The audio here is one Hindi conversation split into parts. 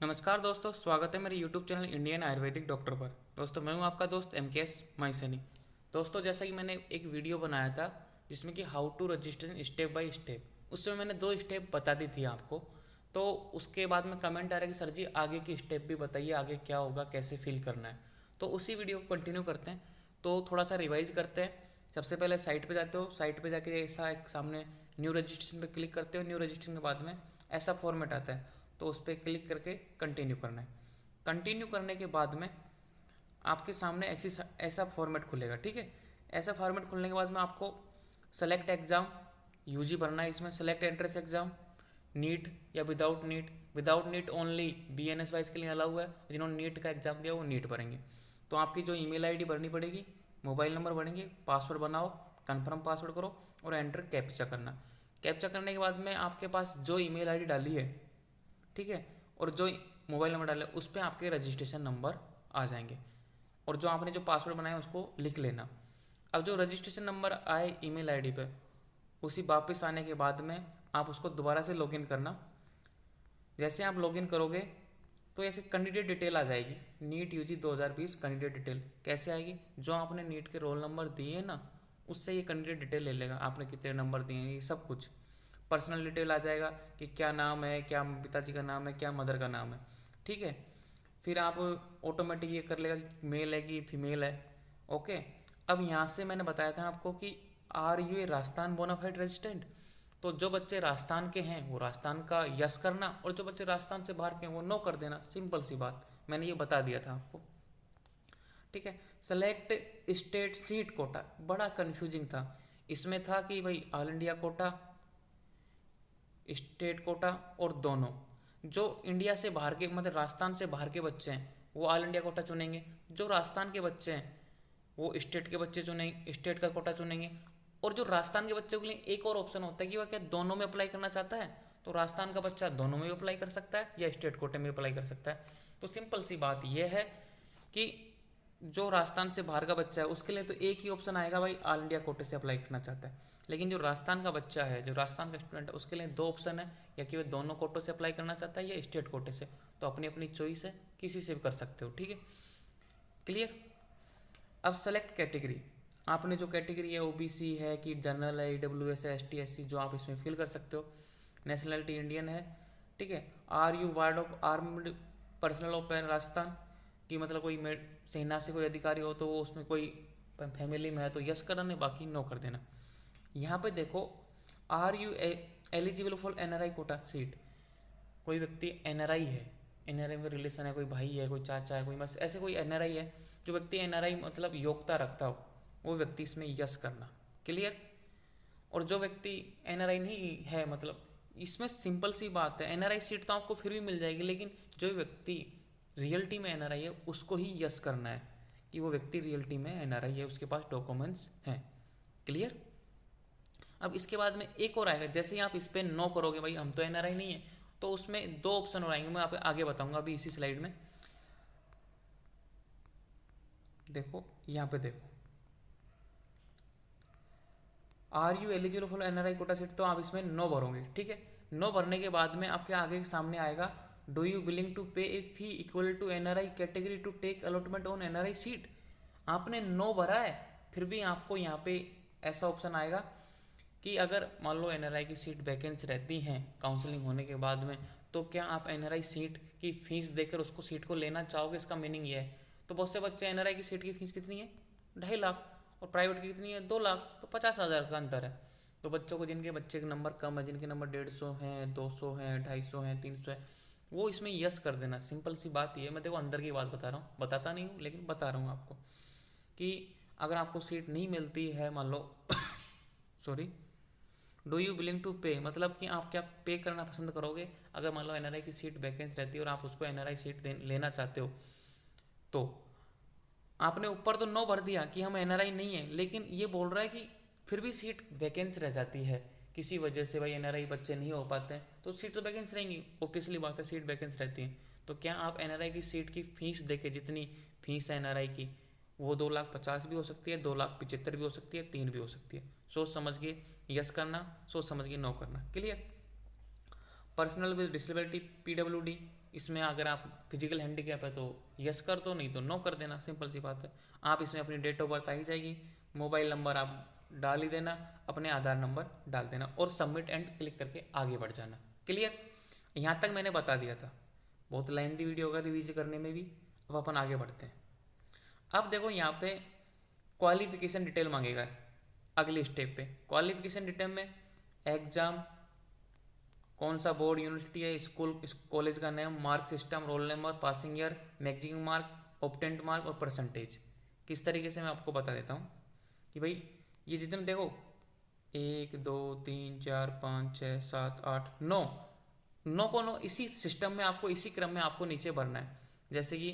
नमस्कार दोस्तों, स्वागत है मेरे YouTube channel Indian Ayurvedic doctor पर। दोस्तों, मैं हूं आपका दोस्त MKS माइसनी। दोस्तों, जैसा कि मैंने एक वीडियो बनाया था जिसमें कि how to registration step by step, उसमें मैंने 2 स्टेप बता दी थी आपको। तो उसके बाद में कमेंट आ रहा है कि सर जी आगे की स्टेप भी बताइए, आगे क्या होगा, कैसे फिल करना है। तो उसी वीडियो को कंटिन्यू करते हैं। तो थोड़ा सा रिवाइज करते हैं। सबसे पहले साइट पर जाते हो, साइट पर जाके ऐसा एक सामने न्यू रजिस्ट्रेशन पर क्लिक करते हो। न्यू रजिस्ट्रेशन के बाद में ऐसा फॉर्मेट आता है, तो उस पर क्लिक करके कंटिन्यू करना है। कंटिन्यू करने के बाद में आपके सामने ऐसा फॉर्मेट खुलेगा। ठीक है, ऐसा फॉर्मेट खुलने के बाद में आपको सेलेक्ट एग्ज़ाम यूजी भरना है। इसमें सेलेक्ट एंट्रेंस एग्ज़ाम, नीट या without NEET. Without NEET only BNS wise के लिए अलाउ है। जिन्होंने नीट का एग्ज़ाम दिया वो नीट भरेंगे। तो आपकी जो ईमेल आईडी भरनी पड़ेगी, मोबाइल नंबर भरेंगे, पासवर्ड बनाओ, कन्फर्म पासवर्ड करो और एंटर कैप्चा करना। कैप्चा करने के बाद में आपके पास जो ईमेल आईडी डाली है, ठीक है, और जो मोबाइल नंबर डाले उस पर आपके रजिस्ट्रेशन नंबर आ जाएंगे। और जो आपने जो पासवर्ड बनाया उसको लिख लेना। अब जो रजिस्ट्रेशन नंबर आए ईमेल आईडी पे, उसी वापस आने के बाद में आप उसको दोबारा से लॉगिन करना। जैसे आप लॉगिन करोगे तो ऐसे कैंडिडेट डिटेल आ जाएगी, नीट यूजी 2020 कैंडिडेट डिटेल। कैसे आएगी? जो आपने नीट के रोल नंबर दिए ना, उससे ये कैंडिडेट डिटेल ले लेगा। आपने कितने नंबर दिए हैं, ये सब कुछ पर्सनल डिटेल आ जाएगा कि क्या नाम है, क्या पिताजी का नाम है, क्या मदर का नाम है। ठीक है, फिर आप ऑटोमेटिक ये कर लेगा कि मेल है कि फीमेल है। ओके, अब यहाँ से मैंने बताया था आपको कि are you a Rajasthan bona fide resident. तो जो बच्चे राजस्थान के हैं वो राजस्थान का यस करना, और जो बच्चे राजस्थान से बाहर के हैं वो नो कर देना। सिंपल सी बात, मैंने ये बता दिया था आपको। ठीक है, सेलेक्ट स्टेट सीट कोटा बड़ा कंफ्यूजिंग था। इसमें था कि भाई all India quota, state quota, और दोनों। जो इंडिया से बाहर के मतलब राजस्थान से बाहर के बच्चे हैं वो ऑल इंडिया कोटा चुनेंगे। जो राजस्थान के बच्चे हैं वो स्टेट के बच्चे चुनेंगे, स्टेट का कोटा चुनेंगे। और जो राजस्थान के बच्चों के लिए एक और ऑप्शन होता है कि वह क्या दोनों में अप्लाई करना चाहता है, तो राजस्थान का बच्चा दोनों में भी अप्लाई कर सकता है या स्टेट कोटे में अप्लाई कर सकता है। तो सिंपल सी बात यह है कि जो राजस्थान से बाहर का बच्चा है उसके लिए तो एक ही ऑप्शन आएगा, भाई ऑल इंडिया कोटे से अप्लाई करना चाहता है। लेकिन जो राजस्थान का बच्चा है, जो राजस्थान का स्टूडेंट है, उसके लिए 2 ऑप्शन है, या कि वह दोनों कोटों से अप्लाई करना चाहता है या स्टेट कोटे से। तो अपनी अपनी चॉइस है, किसी से भी कर सकते हो। ठीक है, क्लियर। अब सेलेक्ट कैटेगरी। आपने जो कैटेगरी है OBC है कि जनरल है, EWS है, ST SC, जो आप इसमें फिल कर सकते हो। नेशनलिटी इंडियन है। ठीक है, are you ward of armed personnel of Rajasthan कि मतलब कोई सेना से कोई अधिकारी हो तो वो उसमें कोई फैमिली में है तो यस करना, नहीं बाकी नो कर देना। यहाँ पे देखो, are you eligible for NRI quota seat. कोई व्यक्ति NRI है, NRI में रिलेशन है, कोई भाई है, कोई चाचा है, कोई बस ऐसे कोई NRI है, जो व्यक्ति NRI मतलब योग्यता रखता हो, वो व्यक्ति इसमें यस करना। क्लियर। और जो व्यक्ति NRI नहीं है, मतलब इसमें सिंपल सी बात है, NRI सीट तो आपको फिर भी मिल जाएगी, लेकिन जो व्यक्ति रियलिटी में NRI है उसको ही यस करना है कि वो व्यक्ति रियलिटी में NRI है, उसके पास डॉक्यूमेंट्स हैं। क्लियर। अब इसके बाद में एक और आएगा, जैसे ही आप इस पर नो करोगे, भाई हम तो NRI नहीं है, तो उसमें 2 ऑप्शन और आएंगे। मैं आप आगे बताऊंगा अभी इसी स्लाइड में। देखो यहाँ पे देखो, are you eligible for NRI quota seat, तो आप इसमें नो भरोगे। ठीक है, नो भरने के बाद में आपके आगे के सामने आएगा, do you willing to pay a fee equal to NRI category to take allotment on NRI seat. आपने नो भरा है, फिर भी आपको यहाँ पे ऐसा ऑप्शन आएगा कि अगर मान लो NRI की सीट वैकेंसी रहती हैं काउंसलिंग होने के बाद में, तो क्या आप NRI सीट की फीस देकर उसको सीट को लेना चाहोगे। इसका मीनिंग ये है। तो बहुत से बच्चे NRI की सीट की फीस कितनी है, 2.5 लाख, और प्राइवेट की कितनी है, 2 लाख, तो 50,000 का अंतर है। तो बच्चों को, जिनके बच्चे के नंबर कम है, जिनके नंबर 150 हैं, 200 हैं, 250 हैं, 300 है, वो इसमें यस कर देना। सिंपल सी बात ये है। मैं देखो अंदर की बात बता रहा हूँ, बताता नहीं हूँ लेकिन बता रहा हूँ आपको कि अगर आपको सीट नहीं मिलती है, मान लो sorry, do you willing to pay, मतलब कि आप क्या पे करना पसंद करोगे। अगर मान लो NRI की सीट वैकेंसी रहती है और आप उसको NRI सीट लेना चाहते हो, तो आपने ऊपर तो नो भर दिया कि हम NRI नहीं है, लेकिन ये बोल रहा है कि फिर भी सीट वैकेंसी रह जाती है किसी वजह से, भाई NRI बच्चे नहीं हो पाते हैं, तो सीट तो वैकेंसी रहेंगी। ऑब्वियसली बात है, सीट वैकेंसी रहती है। तो क्या आप NRI की सीट की फीस देके, जितनी फीस है NRI की, वो 2,50,000 भी हो सकती है, 2,75,000 भी हो सकती है, 3 भी हो सकती है। सोच समझ के यस करना, सोच समझ के नो करना। Clear. Personal with disability PWD, इसमें अगर आप फिजिकल हैंडीकैप है तो यस कर दो, नहीं तो नो कर देना, सिंपल सी बात है। आप इसमें अपनी डेट ऑफ बर्थ आ ही जाएगी, मोबाइल नंबर आप डाल ही देना, अपने आधार नंबर डाल देना और सबमिट एंड क्लिक करके आगे बढ़ जाना। क्लियर? यहाँ तक मैंने बता दिया था, बहुत लेंथी वीडियो होगा रिवीज करने में भी। अब अपन आगे बढ़ते हैं। अब देखो यहाँ पे क्वालिफिकेशन डिटेल मांगेगा अगले स्टेप पे। क्वालिफिकेशन डिटेल में एग्जाम, कौन सा बोर्ड यूनिवर्सिटी है, स्कूल कॉलेज का name, mark system, roll number, passing year, maximum mark, obtained mark और परसेंटेज। किस तरीके से मैं आपको बता देता हूँ कि भाई ये जितने देखो 1 2 3 4 5 6 7 8 9 9 को 9 इसी सिस्टम में आपको, इसी क्रम में आपको नीचे भरना है। जैसे कि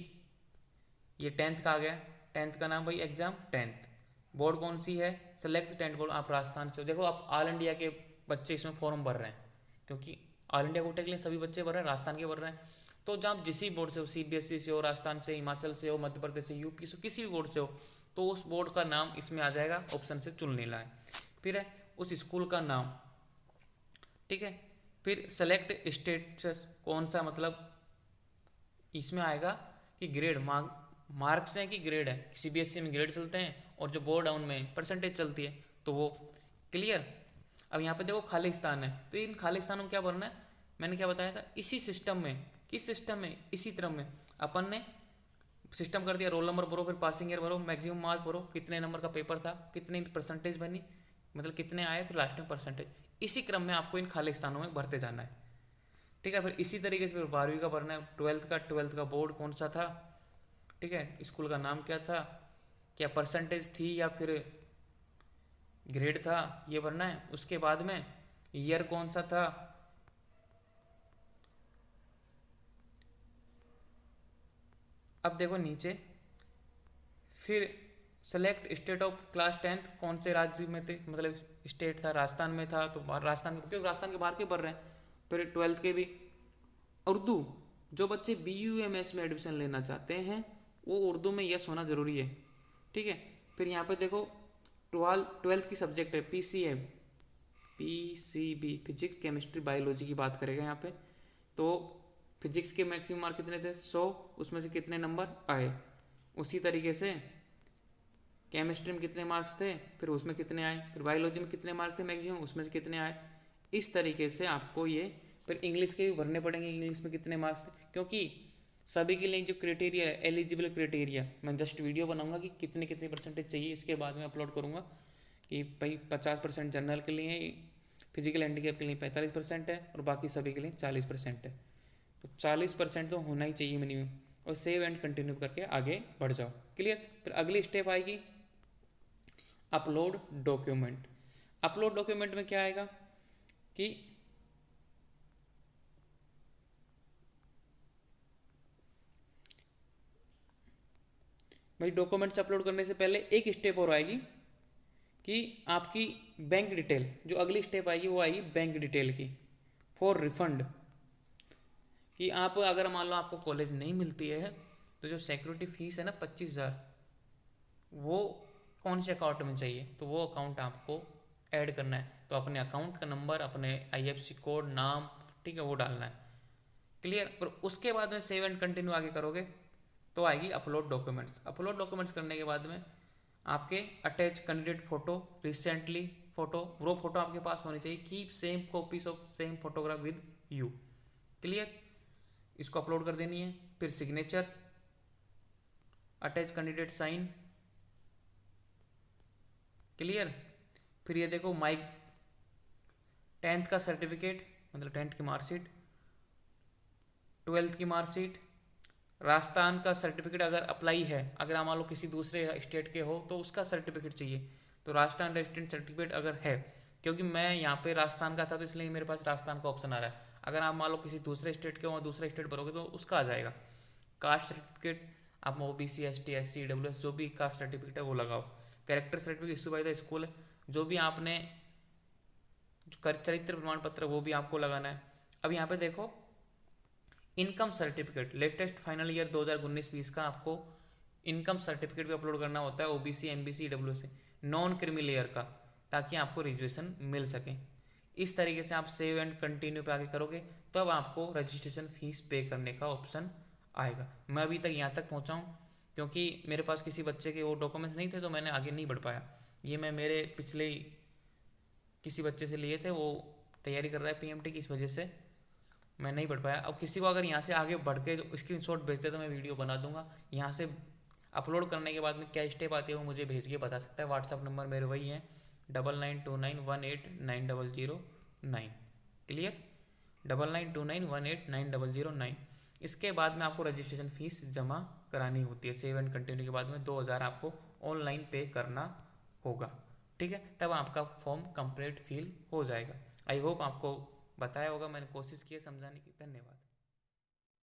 ये 10th का आ गया, 10th का नाम भाई एग्जाम 10th, बोर्ड कौन सी है, सेलेक्ट 10th बोर्ड, आप राजस्थान से हो। देखो आप ऑल इंडिया के बच्चे इसमें फॉर्म भर रहे हैं, क्योंकि ऑल इंडिया कोटे के लिए सभी बच्चे भर रहे हैं, राजस्थान के भर रहे हैं। तो जब जिस बोर्ड से हो, सीबीएसई से हो, राजस्थान से, हिमाचल से हो, मध्य प्रदेश से, यूपी से, किसी भी बोर्ड से हो, तो उस बोर्ड का नाम इसमें आ जाएगा, ऑप्शन से चुन लेना है। फिर है उस स्कूल का नाम, ठीक है। फिर सेलेक्ट स्टेट कौन सा, मतलब इसमें आएगा कि ग्रेड मार्क्स हैं कि ग्रेड है। सीबीएसई में ग्रेड चलते हैं और जो बोर्ड है उनमें परसेंटेज चलती है, तो वो क्लियर। अब यहाँ पे देखो खाली स्थान है, तो इन खाली स्थानों में क्या भरना है, मैंने क्या बताया था, इसी सिस्टम में, किस सिस्टम में, इसी तरह में अपन ने सिस्टम कर दिया। रोल नंबर भरो, फिर पासिंग ईयर भरो, मैक्सिमम मार्क भरो, कितने नंबर का पेपर था, कितनी परसेंटेज बनी, मतलब कितने आए, फिर लास्ट में परसेंटेज। इसी क्रम में आपको इन खाली स्थानों में भरते जाना है, ठीक है। फिर इसी तरीके से फिर 12वीं का भरना है, 12th का बोर्ड कौन सा था, ठीक है, स्कूल का नाम क्या था, क्या परसेंटेज थी या फिर ग्रेड था, ये भरना है। उसके बाद में ईयर कौन सा था, अब देखो नीचे, फिर select state of class 10th, कौन से राज्य में थे, मतलब स्टेट था, राजस्थान में था तो राजस्थान के, क्योंकि राजस्थान के बाहर के भर रहे हैं। फिर 12th के भी उर्दू, जो बच्चे BUMS में एडमिशन लेना चाहते हैं वो उर्दू में यस होना जरूरी है, ठीक है। फिर यहाँ पे देखो 12th की सब्जेक्ट है PCB, फिजिक्स केमिस्ट्री बायोलॉजी की बात करेगा यहाँ पे। तो फिजिक्स के मैक्सिमम मार्क कितने थे, 100, उसमें से कितने नंबर आए। उसी तरीके से केमिस्ट्री में कितने मार्क्स थे, फिर उसमें कितने आए, फिर बायोलॉजी में कितने मार्क थे मैक्सिमम, उसमें से कितने आए। इस तरीके से आपको ये, फिर इंग्लिश के भी भरने पड़ेंगे, इंग्लिश में कितने मार्क्स थे, क्योंकि सभी के लिए जो क्राइटेरिया है, एलिजिबल क्राइटेरिया, मैं जस्ट वीडियो बनाऊंगा कि कितने कितने परसेंटेज चाहिए, इसके बाद में अपलोड करूंगा कि भाई 50% जनरल के लिए, फिजिकल हैंडीकैप के लिए 45% है और बाकी सभी के लिए 40% है। तो 40% तो होना ही चाहिए मिनिमम, और सेव एंड कंटिन्यू करके आगे बढ़ जाओ। क्लियर? फिर अगली स्टेप आएगी अपलोड डॉक्यूमेंट। अपलोड डॉक्यूमेंट में क्या आएगा कि भाई डॉक्यूमेंट्स अपलोड करने से पहले एक स्टेप और आएगी कि आपकी बैंक डिटेल, जो अगली स्टेप आएगी वो आएगी बैंक डिटेल की फॉर रिफंड। कि आप अगर मान लो आपको कॉलेज नहीं मिलती है तो जो सिक्योरिटी फीस है ना 25,000, वो कौन से अकाउंट में चाहिए, तो वो अकाउंट आपको ऐड करना है। तो अपने अकाउंट का नंबर, अपने IFSC कोड, नाम, ठीक है, वो डालना है। क्लियर? पर उसके बाद में सेव एंड कंटिन्यू आगे करोगे तो आएगी अपलोड डॉक्यूमेंट्स। अपलोड डॉक्यूमेंट्स करने के बाद में आपके attach candidate photo, recently photo, वो फोटो आपके पास होनी चाहिए। Keep same copies of same photograph with you. Clear? इसको अपलोड कर देनी है। फिर signature, attach candidate sign. Clear? फिर ये देखो माई 10th का सर्टिफिकेट, मतलब 10th की मार्कशीट, 12th की मार्कशीट, राजस्थान का सर्टिफिकेट अगर अप्लाई है, अगर आप मान लो किसी दूसरे स्टेट के हो तो उसका सर्टिफिकेट चाहिए। तो राजस्थान रेजिडेंट सर्टिफिकेट अगर है, क्योंकि मैं यहाँ पे राजस्थान का था तो इसलिए मेरे पास राजस्थान का ऑप्शन आ रहा है। अगर आप मान लो किसी दूसरे स्टेट के हो और दूसरे स्टेट भरोगे तो उसका आ जाएगा। कास्ट सर्टिफिकेट, आप OBC ST SC EWS जो भी कास्ट सर्टिफिकेट है वो लगाओ। Character certificate issue by the school, जो भी आपने चरित्र प्रमाण पत्र वो भी आपको लगाना है। अब यहाँ पे देखो income certificate, latest final year 2019-20 का आपको इनकम सर्टिफिकेट भी अपलोड करना होता है, OBC MBC EWS से, नॉन क्रीमी लेयर का, ताकि आपको रिजर्वेशन मिल सके। इस तरीके से आप सेव एंड कंटिन्यू पे आगे करोगे तो अब आपको रजिस्ट्रेशन फीस पे करने का ऑप्शन आएगा। मैं अभी तक यहाँ तक पहुँचा हूँ क्योंकि मेरे पास किसी बच्चे के वो डॉक्यूमेंट्स नहीं थे तो मैंने आगे नहीं बढ़ पाया। ये मैं मेरे पिछले ही किसी बच्चे से लिए थे, वो तैयारी कर रहा है पीएमटी की, इस वजह से मैं नहीं बढ़ पाया। अब किसी को अगर यहाँ से आगे बढ़ के स्क्रीनशॉट भेजते तो मैं वीडियो बना दूंगा। यहाँ से अपलोड करने के बाद में क्या स्टेप आती है वो मुझे भेज के बता सकता है। व्हाट्सअप नंबर मेरे वही है 9929189009। क्लियर, 9929189009। इसके बाद में आपको रजिस्ट्रेशन फीस जमा करानी होती है। सेव एंड कंटिन्यू के बाद में 2000 आपको ऑनलाइन पे करना होगा। ठीक है, तब आपका फॉर्म कंप्लीट फिल हो जाएगा। आई होप आपको बताया होगा, मैंने कोशिश की है समझाने की। धन्यवाद।